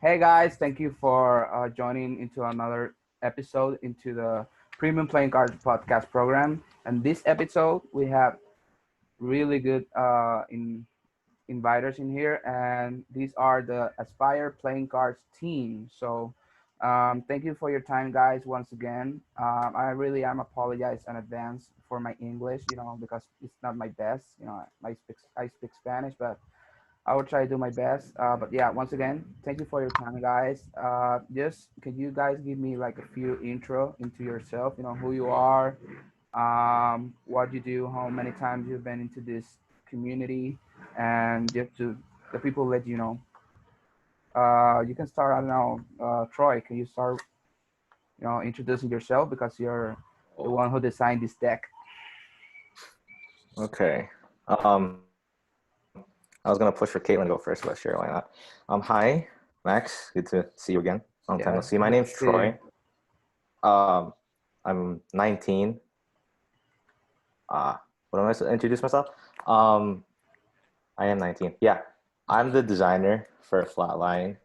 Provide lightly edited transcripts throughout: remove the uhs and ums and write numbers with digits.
Hey guys, thank you for joining into another episode into the Premium Playing Cards podcast program. And this episode, we have really good inviters in here, and these are the Aspire Playing Cards team. So, thank you for your time, guys. Once again, I really am apologize in advance for my English, because it's not my best. I speak Spanish, but I will try to do my best. But yeah, once again, thank you for your time, guys. Just can you guys give me like a few intro into yourself? You know who you are, what you do, how many times you've been into this community, and just to the people let you know. You can start. I don't know, Troy. Can you start? Introducing yourself because you're the one who designed this deck. Okay. I was gonna push for Caitlin to go first, but sure, why not? Hi, Max. Good to see you again. Long time no Yeah, see. My good to name's see you. Troy. Um, I'm 19. What am I to introduce myself? Um, I am 19. Yeah, I'm the designer for Flatline.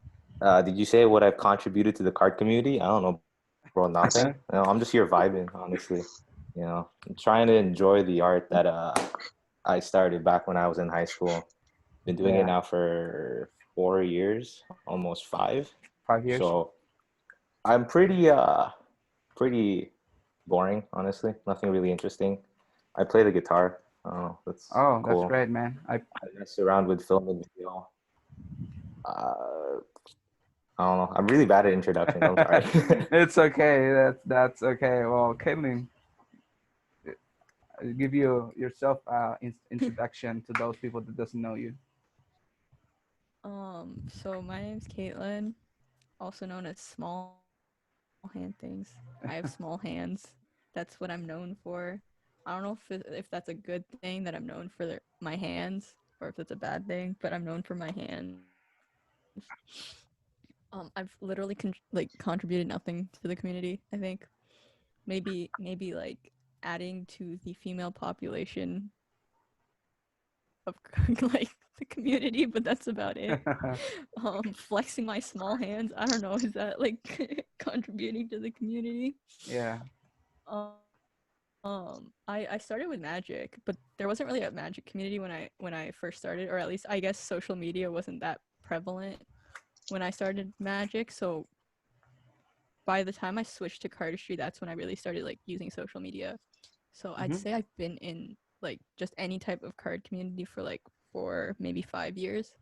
Did you say what I've contributed to the card community? I don't know, bro. Nothing. I'm just here vibing, honestly. I'm trying to enjoy the art that I started back when I was in high school. Been doing it Yeah, now for 4 years, almost five. 5 years. So I'm pretty boring, honestly. Nothing really interesting. I play the guitar. Oh, that's Oh, that's cool. great, man. I mess around with film and video. Uh, I don't know. I'm really bad at introductions. I'm sorry. It's okay. That's okay. Well, Caitlin, give you yourself introduction to those people that doesn't know you. So my name's Caitlin, also known as Small Hand Things. I have small hands. That's what I'm known for. I don't know if that's a good thing that I'm known for my hands or if it's a bad thing, but I'm known for my hands. I've literally contributed nothing to the community. I think maybe like adding to the female population of like the community, but that's about it. Flexing my small hands. I don't know. Is that like contributing to the community? Yeah. I started with Magic, but there wasn't really a Magic community when I first started, or at least I guess social media wasn't that prevalent when I started Magic. So by the time I switched to cardistry, that's when I really started like using social media. So I'd Hmm. say I've been in like just any type of card community for like 4, maybe 5 years.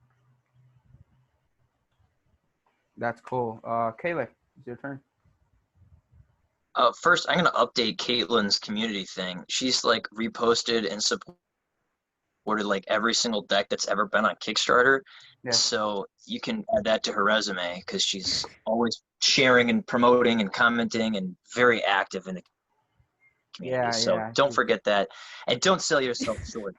That's cool. Caleb, it's your turn. First, I'm gonna update Caitlin's community thing. She's like reposted and supported like every single deck that's ever been on Kickstarter. Yeah. So you can add that to her resume because she's always sharing and promoting and commenting and very active in the community. Yeah. So Yeah. don't forget that, and don't sell yourself short.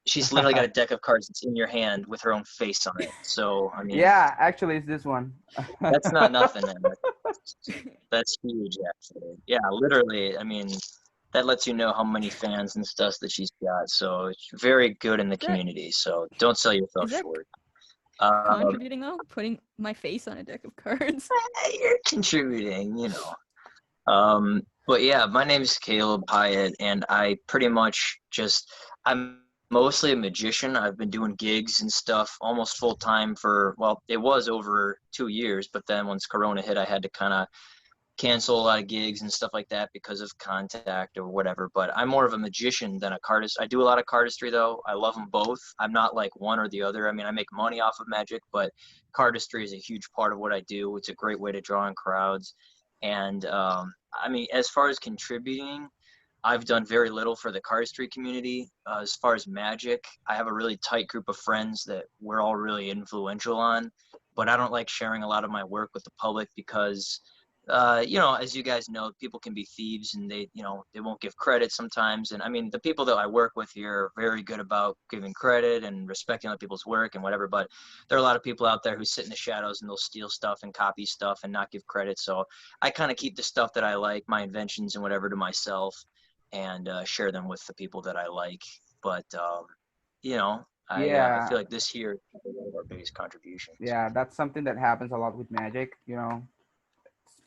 She's literally got a deck of cards that's in your hand with her own face on it. So I mean, Yeah. Actually, it's this one. that's not nothing, man. That's huge, actually. Yeah, literally. I mean, that lets you know how many fans and stuff that she's got. So it's very good in the Is that community. So don't sell yourself is that short. contributing though? Putting my face on a deck of cards. You're contributing, you know. But yeah, my name is Caleb Hyatt, and I pretty much I'm mostly a magician. I've been doing gigs and stuff almost full time for, well, it was over 2 years, but then once Corona hit, I had to kind of cancel a lot of gigs and stuff like that because of contact or whatever. But I'm more of a magician than a cardist. I do a lot of cardistry though. I love them both. I'm not like one or the other. I mean, I make money off of magic, but cardistry is a huge part of what I do. It's a great way to draw in crowds. And I mean, as far as contributing, I've done very little for the cardistry community. As far as magic, I have a really tight group of friends that we're all really influential on, but I don't like sharing a lot of my work with the public because as you guys know, people can be thieves and they won't give credit sometimes. And I mean, the people that I work with here are very good about giving credit and respecting other people's work and whatever. But there are a lot of people out there who sit in the shadows and they'll steal stuff and copy stuff and not give credit. So I kind of keep the stuff that I like, my inventions and whatever, to myself and share them with the people that I like. But, I Yeah, feel like this here is one of our biggest contributions. yeah, that's something that happens a lot with Magic.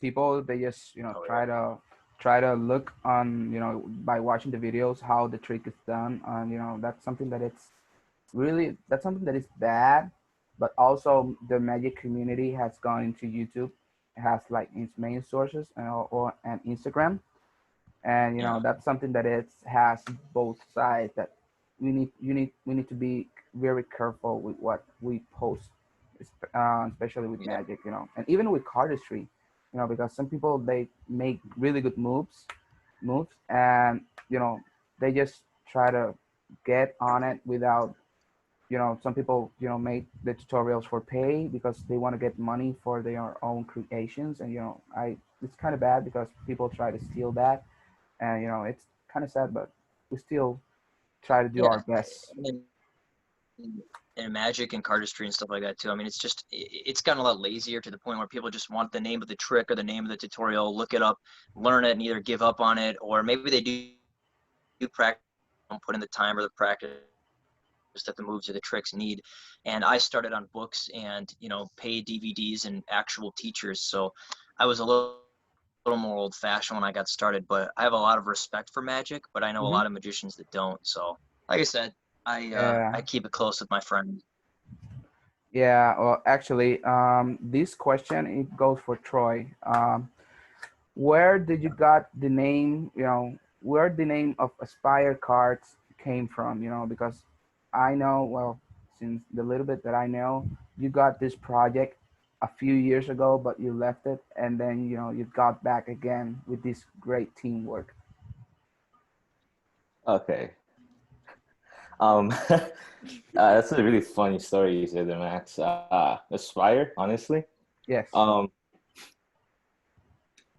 People they just Oh yeah. try to look on by watching the videos how the trick is done, and that's something that it's really that's something that is bad. But also the Magic community has gone into YouTube, has like its main sources and Instagram, and Yeah. that's something that it has both sides that we need to be very careful with what we post, especially with Yeah. Magic, and even with cardistry, because some people they make really good moves, and they just try to get on it without, some people make the tutorials for pay because they want to get money for their own creations, and I it's kind of bad because people try to steal that, and it's kind of sad, but we still try to do Yeah. our best. And magic and cardistry and stuff like that too. I mean, it's gotten a lot lazier to the point where people just want the name of the trick or the name of the tutorial, look it up, learn it, and either give up on it, or maybe they do practice, put in the time or the practice that the moves or the tricks need. And I started on books and paid DVDs and actual teachers, so I was a little more old fashioned when I got started. But I have a lot of respect for magic, but I know a Hmm. lot of magicians that don't. So, like I said, I Yeah, keep it close with my friends. yeah. Well, actually, this question it goes for Troy. Where did you got the name? Where the name of Aspire Cards came from? Because I know, well, since the little bit that I know, you got this project a few years ago, but you left it, and then you got back again with this great teamwork. Okay. That's a really funny story you said there, Max. Aspire, honestly. Yes. Um,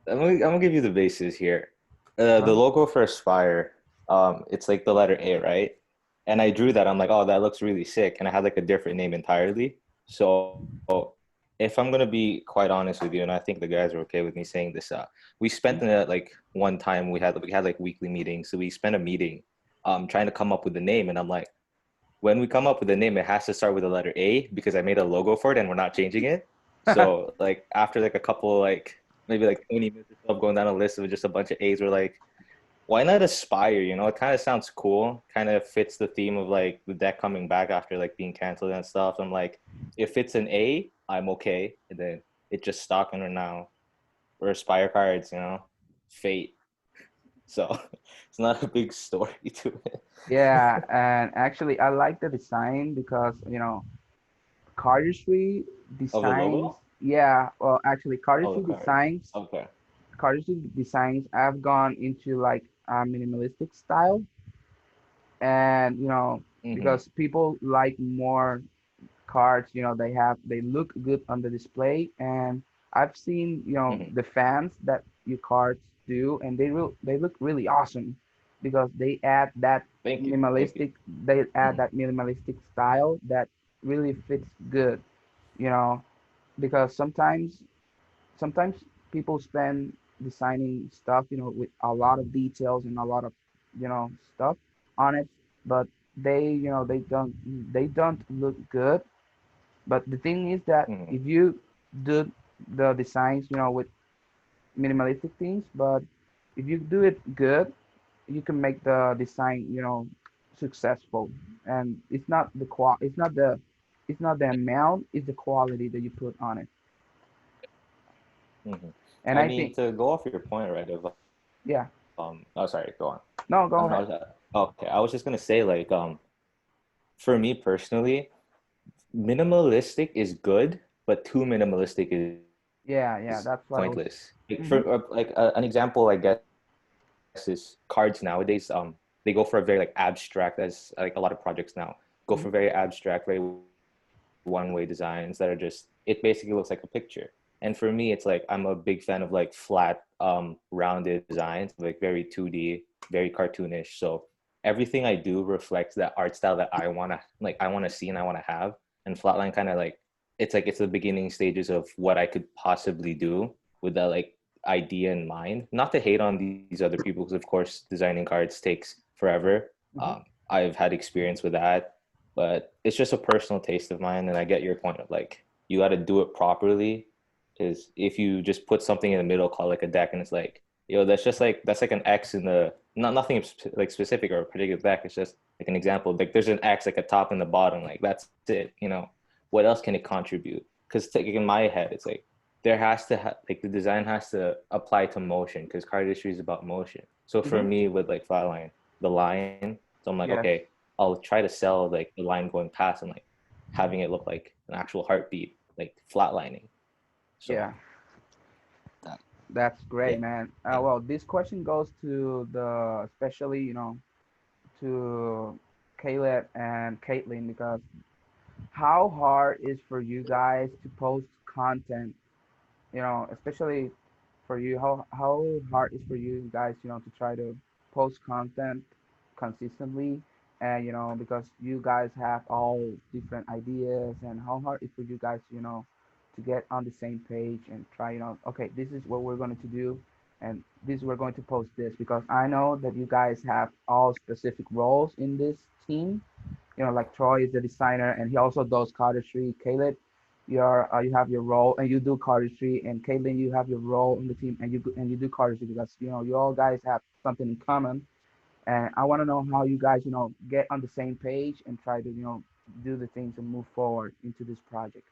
I'm gonna give you the basis here. The Sure. logo for Aspire, it's like the letter A, right? And I drew that. I'm like, oh, that looks really sick. And I had like a different name entirely. So if I'm gonna be quite honest with you, and I think the guys are okay with me saying this, we spent like one time we had like weekly meetings. So we spent a meeting, trying to come up with the name. And I'm like, when we come up with a name, it has to start with the letter A because I made a logo for it and we're not changing it. So like after like a couple like maybe like 20 minutes or so of going down a list of just a bunch of A's, we're like, why not Aspire? It kind of sounds cool, kind of fits the theme of like the deck coming back after like being canceled and stuff. I'm like, if it's an A, I'm okay. And then it just stuck and we're Aspire cards, fate. So it's not a big story to it. Yeah, and actually, I like the design because cardistry Of the designs. logo? Yeah, well, actually, Oh, the cards. Okay. cardistry designs. I've gone into like a minimalistic style, and Mm-hmm. because people like more cards, they look good on the display, and I've seen Mm-hmm. the fans that your cards do, and they look really awesome because Thank you. Thank you. minimalistic they add Mm-hmm. that minimalistic style that really fits good, you know because sometimes people spend designing stuff, with a lot of details and a lot of, stuff on it, but they don't look good. But the thing is that Mm-hmm. if you do the designs, with minimalistic things, but if you do it good, you can make the design, successful. And it's not the amount, it's the quality that you put on it. Mm-hmm. And I I mean, think, to go off your point, right? yeah, Oh, sorry, go on. no, I go was, ahead. okay, I was just gonna say, like, for me personally, minimalistic is good, but too minimalistic is Yeah, pointless. yeah, that's what I was. Like Hmm. an example, I guess, is cards nowadays. They go for a very like abstract, as like a lot of projects now go for very Hmm. abstract, very one-way designs that are just it basically looks like a picture. And for me, it's like I'm a big fan of like flat, rounded designs, like very 2D, very cartoonish. So everything I do reflects that art style that I want to see and I want to have. And Flatline kind of it's the beginning stages of what I could possibly do with that like idea in mind. Not to hate on these other people, because of course designing cards takes forever. Hmm. I've had experience with that, but it's just a personal taste of mine. And I get your point of like you got to do it properly. Is if you just put something in the middle called like a deck, and it's like, yo, that's like an X in the not nothing like specific or a particular deck. It's just like an example. Like there's an X like a top and the bottom. Like that's it. You know, what else can it contribute? Because like, in my head, it's like there has to like the design has to apply to motion because cardistry is about motion. So for Mm-hmm. me with like flatline, the line, so I'm like, Yes. okay, I'll try to sell like the line going past and like having it look like an actual heartbeat, like flatlining. So Yeah. that, That's yeah, great, man. yeah. Well, this question goes to especially, to Caleb and Caitlin, because how hard is for you guys to post content, especially for you, how hard is for you guys, to try to post content consistently, and because you guys have all different ideas, and how hard is for you guys, to get on the same page and try, okay, this is what we're going to do, and this we're going to post this, because I know that you guys have all specific roles in this team. Like Troy is the designer, and he also does cardistry. Caleb, you have your role, and you do cardistry, and Caitlin, you have your role in the team, and you do cardistry, because you all guys have something in common. And I want to know how you guys get on the same page and try to do the things and move forward into this project.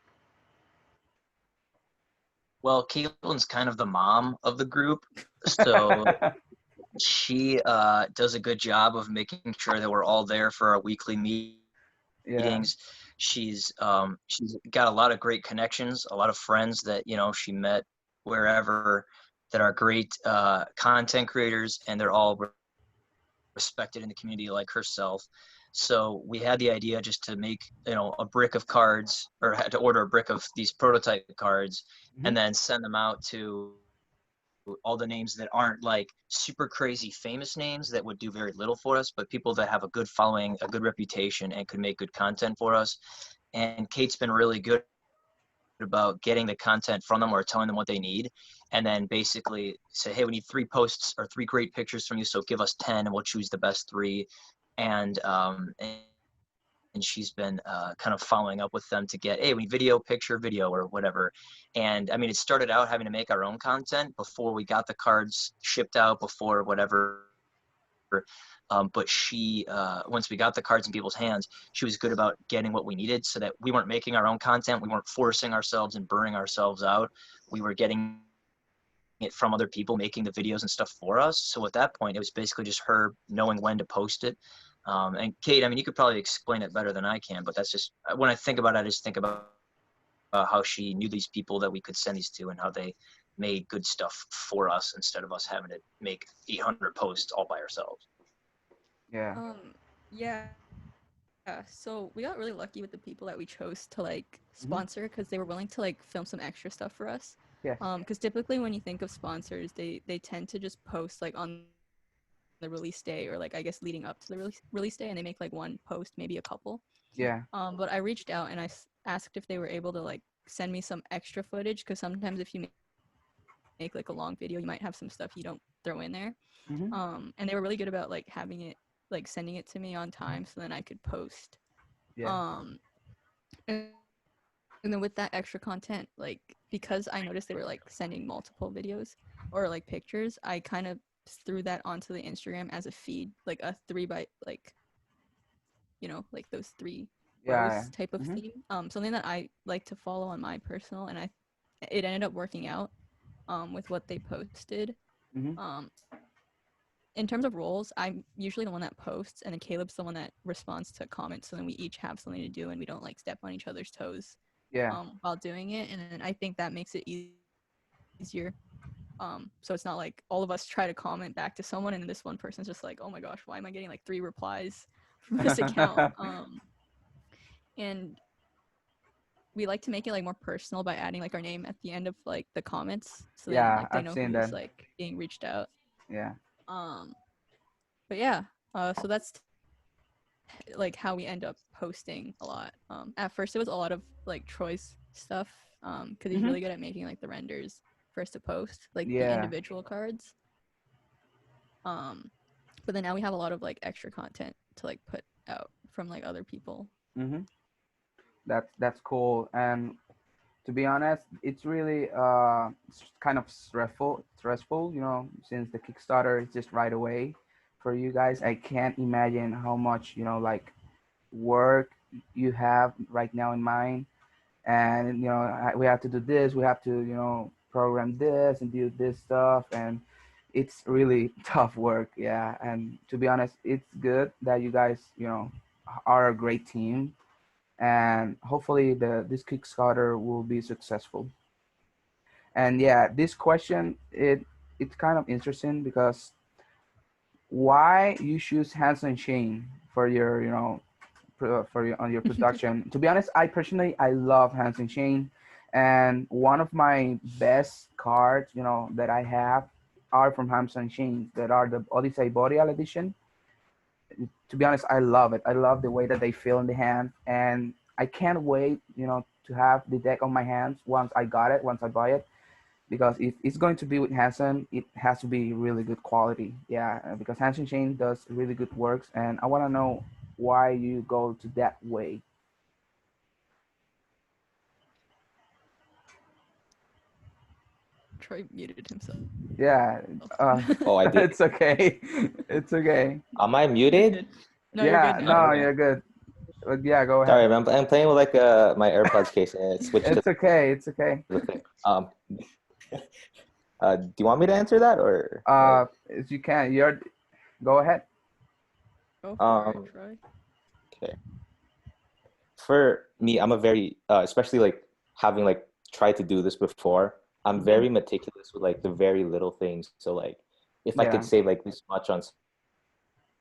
Well, Caitlin's kind of the mom of the group, so she does a good job of making sure that we're all there for our weekly meetings. Yeah. She's got a lot of great connections, a lot of friends that she met wherever that are great content creators, and they're all respected in the community like herself. So we had the idea just to make a brick of cards, or had to order a brick of these prototype cards, and then Hmm. send them out to all the names that aren't like super crazy famous names that would do very little for us, but people that have a good following, a good reputation, and could make good content for us. And Kate's been really good about getting the content from them or telling them what they need, and then basically say, hey, we need 3 posts or 3 great pictures from you, so give us 10 and we'll choose the best 3. And she's been kind of following up with them to get, hey, we need video, picture, video, or whatever. And I mean, it started out having to make our own content before we got the cards shipped out, before whatever. But once we got the cards in people's hands, she was good about getting what we needed, so that we weren't making our own content, we weren't forcing ourselves and burning ourselves out. We were getting it from other people making the videos and stuff for us. So at that point, it was basically just her knowing when to post it. And Kate, I mean, you could probably explain it better than I can, but that's just when I think about it, I just think about how she knew these people that we could send these to and how they made good stuff for us instead of us having to make 800 posts all by ourselves. Yeah. Yeah, so we got really lucky with the people that we chose to like Hmm. sponsor because they were willing to like film some extra stuff for us. Yes. Because typically when you think of sponsors, they tend to just post like on the release day or like I guess leading up to the release day, and they make like one post, maybe a couple. Yeah. But I reached out and asked if they were able to like send me some extra footage because sometimes if you make like a long video, you might have some stuff you don't throw in there. Hmm. And they were really good about like having it like sending it to me on time so then I could post. Yeah. Um, and then with that extra content, like because I noticed they were like sending multiple videos or like pictures, I kind of threw that onto the Instagram as a feed, like a 3 by like like those 3 rows Yeah. type of theme. Hmm. Something that I like to follow on my personal, and it ended up working out with what they posted. Hmm. In terms of roles, I'm usually the one that posts, and then Caleb's the one that responds to comments. So then we each have something to do, and we don't like step on each other's toes Yeah. while doing it. And then I think that makes it easier. So it's not like all of us try to comment back to someone, and then this one person's just like, "Oh my gosh, why am I getting like 3 replies from this account?" And we like to make it like more personal by adding like our name at the end of like the comments, so then Yeah. like they I've know seen who's that. like being reached out. Yeah. Um, but yeah, so that's like how we end up posting a lot. At first it was a lot of like Troy's stuff, because he's really good Hmm. at making like the renders first to post, like the Yeah. individual cards. Um, but then now we have a lot of like extra content to like put out from like other people. Mm-hmm. That's cool. And to be honest, it's really kind of stressful, since the Kickstarter is just right away for you guys. I can't imagine how much, like work you have right now in mind. And we have to do this, we have to program this and do this stuff, and it's really tough work. Yeah, and to be honest, it's good that you guys are a great team, and hopefully the this Kickstarter will be successful. And yeah, this question, it's kind of interesting because why you choose Hanson Shane for your for your, on your production. To be honest, I personally I love Hanson Shane, and one of my best cards that I have are from Hanson Shane, that are the Odyssey Boreal edition. To be honest, I love it. I love the way that they feel in the hand, and I can't wait to have the deck on my hands once I buy it, because if it's going to be with Hanson, it has to be really good quality. Yeah, because Hanson Shane does really good works, and I want to know why you go to that way. Troy muted himself. Yeah, Oh, I did. it's okay. It's okay. Am I You're muted? good. No, you're good Yeah, now. no, Okay. you're good. Yeah, go Sorry, ahead. I'm playing with like my AirPods case and it switched to It's okay. It's okay. the thing. Do you want me to answer that or If you can, you're go ahead. Go for it, um Troy. okay. For me, I'm a very especially like having like tried to do this before, I'm Hmm. very meticulous with like the very little things. So like if I could Yeah. save like this much on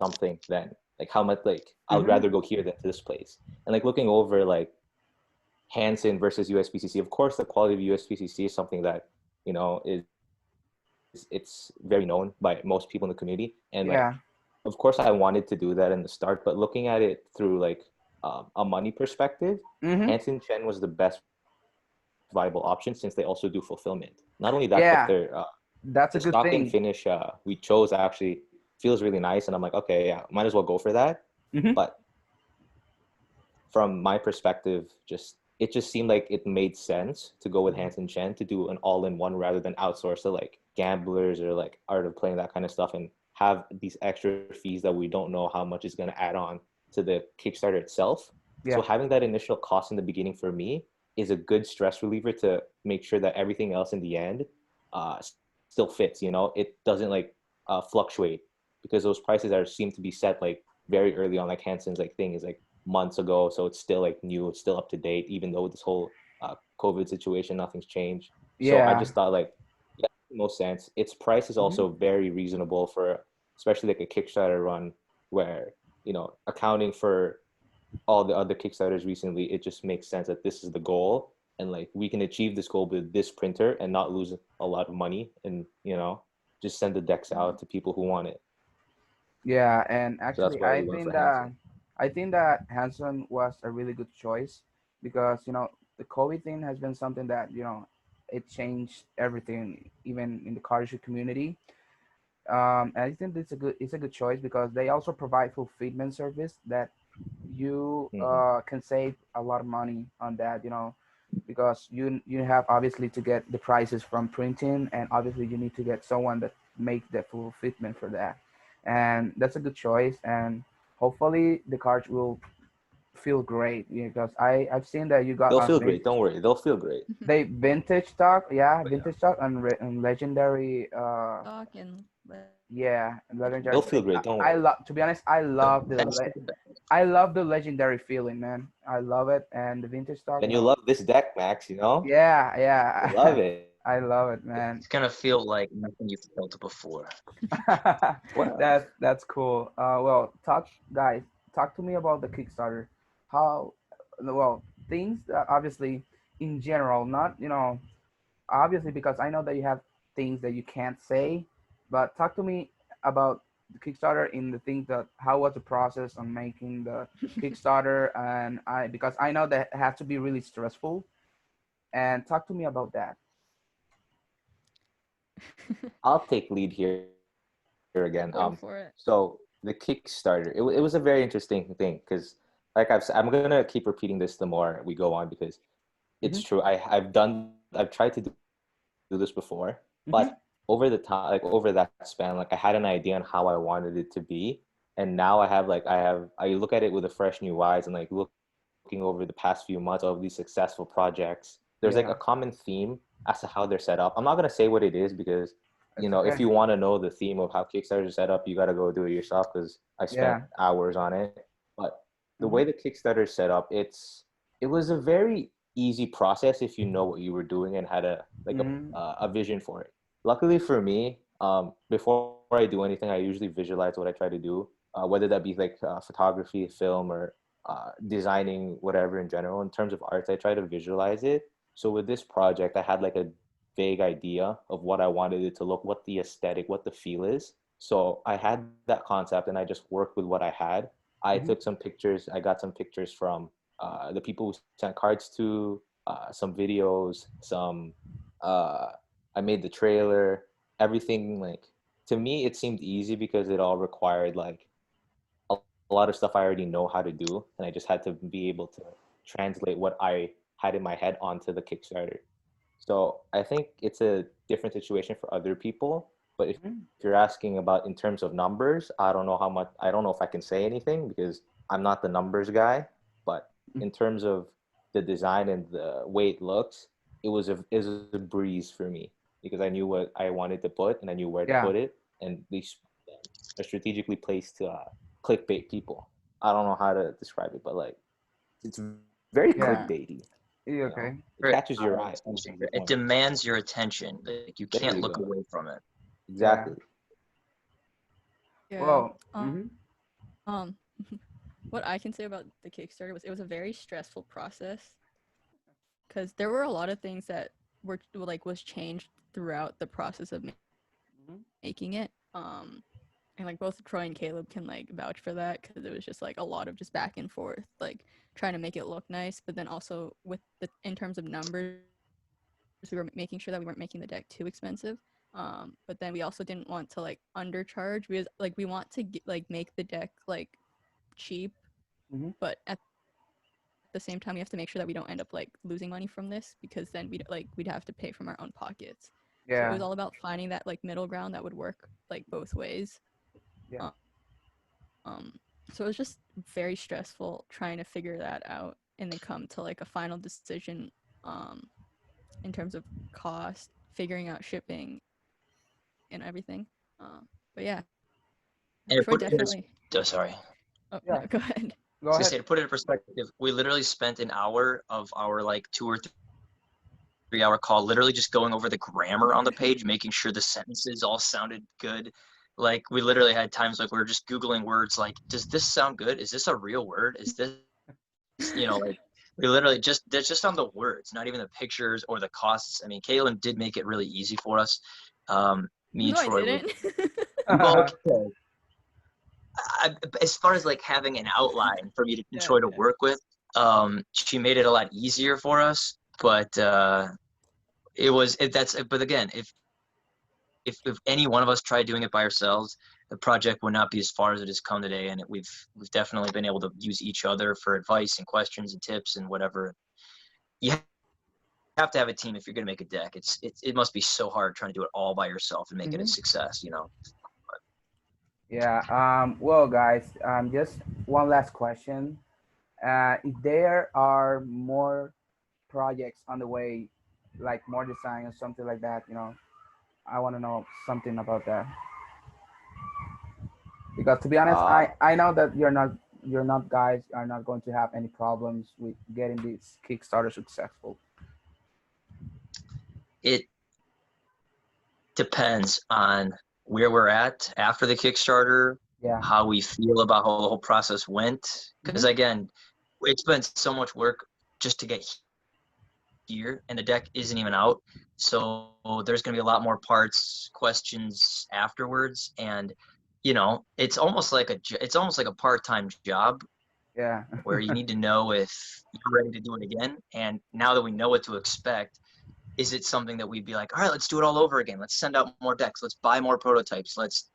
something, then like how much like I would Hmm. rather go here than to this place. And like looking over like Hansen versus USPCC, of course the quality of USPCC is something that, it's very known by most people in the community. And like Yeah. of course I wanted to do that in the start, but looking at it through like a money perspective, Hmm. Hansen Chen was the best viable option since they also do fulfillment. Not only that, but their Yeah. the That's a stock good and thing. finish we chose actually feels really nice, and I'm like, okay, yeah, might as well go for that. Hmm. But from my perspective, just it just seemed like it made sense to go with Hansen Chen to do an all-in-one rather than outsource to like gamblers or like art of playing, that kind of stuff, and have these extra fees that we don't know how much is going to add on to the Kickstarter itself. So Yeah. having that initial cost in the beginning for me is a good stress reliever to make sure that everything else in the end still fits. It doesn't like fluctuate, because those prices are seem to be set like very early on. Like Hansen's like thing is like months ago, so it's still like new, it's still up to date, even though with this whole COVID situation, nothing's changed. So I Yeah. just thought like, yeah, it makes most sense. Its price is Hmm. also very reasonable for especially like a Kickstarter run where accounting for all the other Kickstarters recently, it just makes sense that this is the goal, and like we can achieve this goal with this printer and not lose a lot of money, and just send the decks out to people who want it. Yeah, and So that's actually, why we went for Hanson. I think that Hanson was a really good choice, because the COVID thing has been something that it changed everything, even in the cardistry community. And I think it's a good choice, because they also provide fulfillment service that you Mm-hmm. can save a lot of money on that, because you have obviously to get the prices from printing, and obviously you need to get someone that make the fulfillment for that, and that's a good choice. And hopefully the cards will feel great, because I've seen that you got They'll feel great. Don't worry, they'll feel great. they vintage stock, yeah, But yeah, vintage stock and legendary Stock and yeah, they'll legendary. feel great. Don't I worry. love, to be honest, That's I love the legendary feeling, man. I love it, and the vintage stock, Then you love this deck, Max. yeah, You love yeah, it. I love it, man. it's gonna feel like nothing you've felt before. Well, That's cool. Well, guys, talk to me about the Kickstarter. How, well, things that obviously in general, not obviously, because I know that you have things that you can't say, but talk to me about the Kickstarter, in the things that how was the process on making the Kickstarter, and I because I know that it has to be really stressful, and talk to me about that. I'll take lead here again. Go for it. So the Kickstarter, it was a very interesting thing because like I'm gonna keep repeating this the more we go on because it's Mm-hmm. true. I've tried to do this before, but Mm-hmm. over that span, like I had an idea on how I wanted it to be, and now I look at it with a fresh new eyes, and like looking over the past few months of these successful projects, there's like a common Yeah, theme as to how they're set up. I'm not gonna say what it is because it's if you okay. want to know the theme of how Kickstarter is set up, you got to go do it yourself because I spent Yeah. hours on it. But the way Mm-hmm. the Kickstarter is set up, it was a very easy process if you know what you were doing and had Mm-hmm. a vision for it. Luckily for me, before I do anything, I usually visualize what I try to do, whether that be like photography, film, or designing, whatever in general. In terms of arts, I try to visualize it. So with this project, I had like a vague idea of what I wanted it to look, what the aesthetic, what the feel is. So I had that concept and I just worked with what I had. I took Mm-hmm. some pictures. I got some pictures from the people who sent cards to, some videos, some. Uh, I made the trailer. Everything like to me, it seemed easy because it all required like a lot of stuff I already know how to do, and I just had to be able to translate what I had in my head onto the Kickstarter. So I think it's a different situation for other people. But if you're Mm-hmm. asking about in terms of numbers, I don't know how much. I don't know if I can say anything because I'm not the numbers guy. But in terms of the design and the way it looks, it was a breeze for me because I knew what I wanted to put and I knew where to put Yeah. it, and these are strategically placed to clickbait people. I don't know how to describe it, but like it's very Yeah. clickbaity. You It okay? catches your eye once you get one. It demands your attention. Like you There can't you look go. away from it. Exactly. Yeah. Yeah. Well. Mm-hmm. Um, what I can say about the Kickstarter was it was a very stressful process because there were a lot of things that were like was changed throughout the process of Mm-hmm. making it. And like both Troy and Caleb can like vouch for that because it was just like a lot of just back and forth, like trying to make it look nice, but then also with the in terms of numbers, we were making sure that we weren't making the deck too expensive. But then we also didn't want to like undercharge because like we want to like make the deck like cheap, Mm-hmm. but at the same time we have to make sure that we don't end up like losing money from this because then we'd have to pay from our own pockets. So it was all Yeah. about finding that like middle ground that would work like both ways. Yeah. So it was just very stressful trying to figure that out and then come to like a final decision in terms of cost, figuring out shipping and everything. But yeah, Troy definitely. And it put it in oh, sorry. Oh no, go Yeah. ahead. Go I was gonna ahead. say to put it in perspective, we literally spent an hour of our like 2 or 3 hour call literally just going over the grammar on the page, making sure the sentences all sounded good. Like we literally had times like we were just Googling words like, does this sound good? Is this a real word? Is this, like we literally just on the words, not even the pictures or the costs. I mean, Kaylin did make it really easy for us. Me and Troy No, would I didn't. well, okay. As far as like having an outline for me to Yeah, Troy to yeah. work with, she made it a lot easier for us. But it was it, that's but again, if any one of us tried doing it by ourselves, the project would not be as far as it has come today. And we've definitely been able to use each other for advice and questions and tips and whatever. You have to have a team if you're going to make a deck. It must be so hard trying to do it all by yourself and make it a success. Mm-hmm. Yeah. Well, guys. Just one last question. If there are more projects on the way, like more design or something like that, I want to know something about that. Because to be honest, Uh, I know that you're not guys are not going to have any problems with getting this Kickstarter successful. It depends on where we're at after the Kickstarter, Yeah. how we feel about how the whole process went. Because Mm-hmm. again, it's been so much work just to get here, and the deck isn't even out. So there's going to be a lot more parts, questions afterwards, and it's almost like a part-time job Yeah. where you need to know if you're ready to do it again. And now that we know what to expect, is it something that we'd be like, all right, let's do it all over again. Let's send out more decks. Let's buy more prototypes. Let's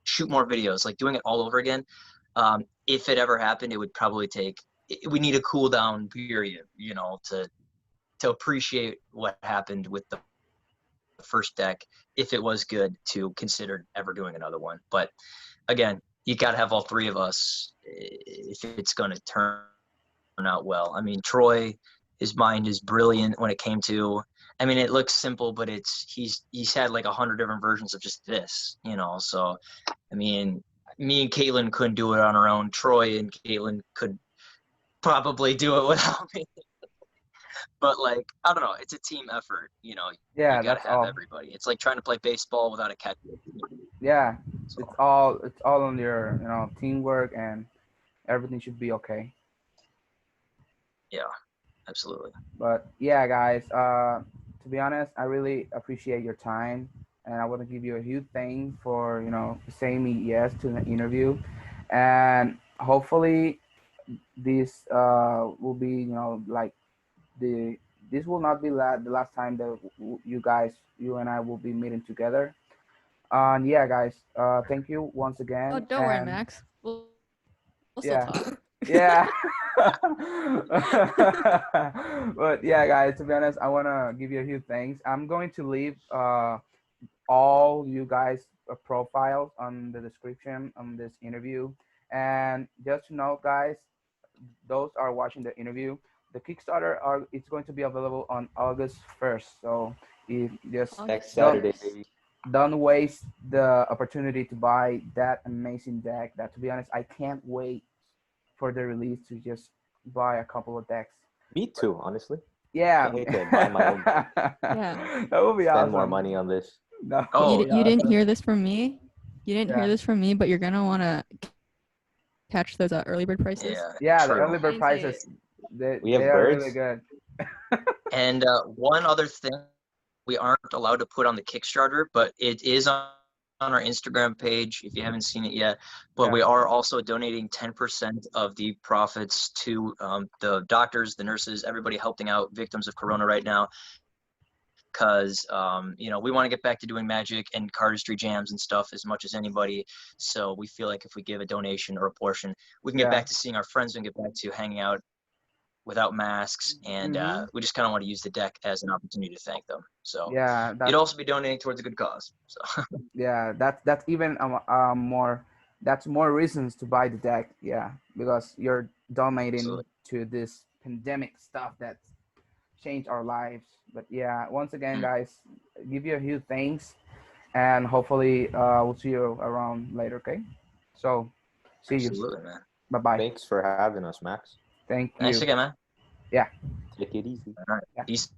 shoot more videos. Like doing it all over again, If it ever happened, it would probably take. We need a cool down period, you know, to appreciate what happened with the first deck, if it was good, to consider ever doing another one. But again, you got to have all three of us if it's going to turn out well. I mean, Troy, his mind is brilliant when it came to. I mean, it looks simple, but he's had like 100 different versions of just this, you know. So, I mean, me and Caitlin couldn't do it on our own. Troy and Caitlin could probably do it without me. But like, I don't know, it's a team effort. You know, you Yeah, got to that's have all. everybody. It's like trying to play baseball without a catcher. Yeah, So it's all on your teamwork, and everything should be okay. yeah, absolutely. But yeah, guys, to be honest, I really appreciate your time, and I want to give you a huge thank for saying me yes to the interview, and hopefully this will be like the this will not be the last time that you and I will be meeting together. And yeah, guys, thank you once Oh, again, don't worry, and Max. We'll still talk. yeah. Yeah. But yeah, guys, to be honest, I want to give you a huge thanks. I'm going to leave all you guys profiles on the description on this interview. And just to know, guys, those are watching the interview, the Kickstarter are it's going to be available on August 1st. So if just Next August don't Saturday, 1st. baby. don't waste the opportunity to buy that amazing deck. That, to be honest, I can't wait for the release to just buy a couple of decks. Me too, honestly. Yeah, Can't wait to buy my own deck. Yeah. that would be Spend more awesome. money on this. That would Oh, be You didn't awesome. hear this from me. You didn't hear Yeah, this from me, but you're gonna wanna catch those early bird prices. yeah, yeah. The true. early I didn't bird say it. prices, they We they have are really birds. good. And one other thing we aren't allowed to put on the Kickstarter, but it is on our Instagram page if you haven't seen it yet. But Yeah, we are also donating 10% of the profits to the doctors, the nurses, everybody helping out victims of Corona right now. Because you know, we want to get back to doing magic and cardistry jams and stuff as much as anybody. So we feel like if we give a donation or a portion, we can get yeah. back to seeing our friends and get back to hanging out without masks, and Mm-hmm. we just kind of want to use the deck as an opportunity to thank them. So Yeah, you'd also be donating towards a good cause. So that's even more. That's more reasons to buy the deck. Yeah, because you're donating absolutely. to this pandemic stuff that's changed our lives. But yeah, once again, guys, give you a huge thanks, and hopefully we'll see you around later. Okay, so see you. Absolutely, man. Bye bye. Thanks for having us, Max. Thank Thanks you. again, man. Yeah. Take it easy. All right. Yeah. Peace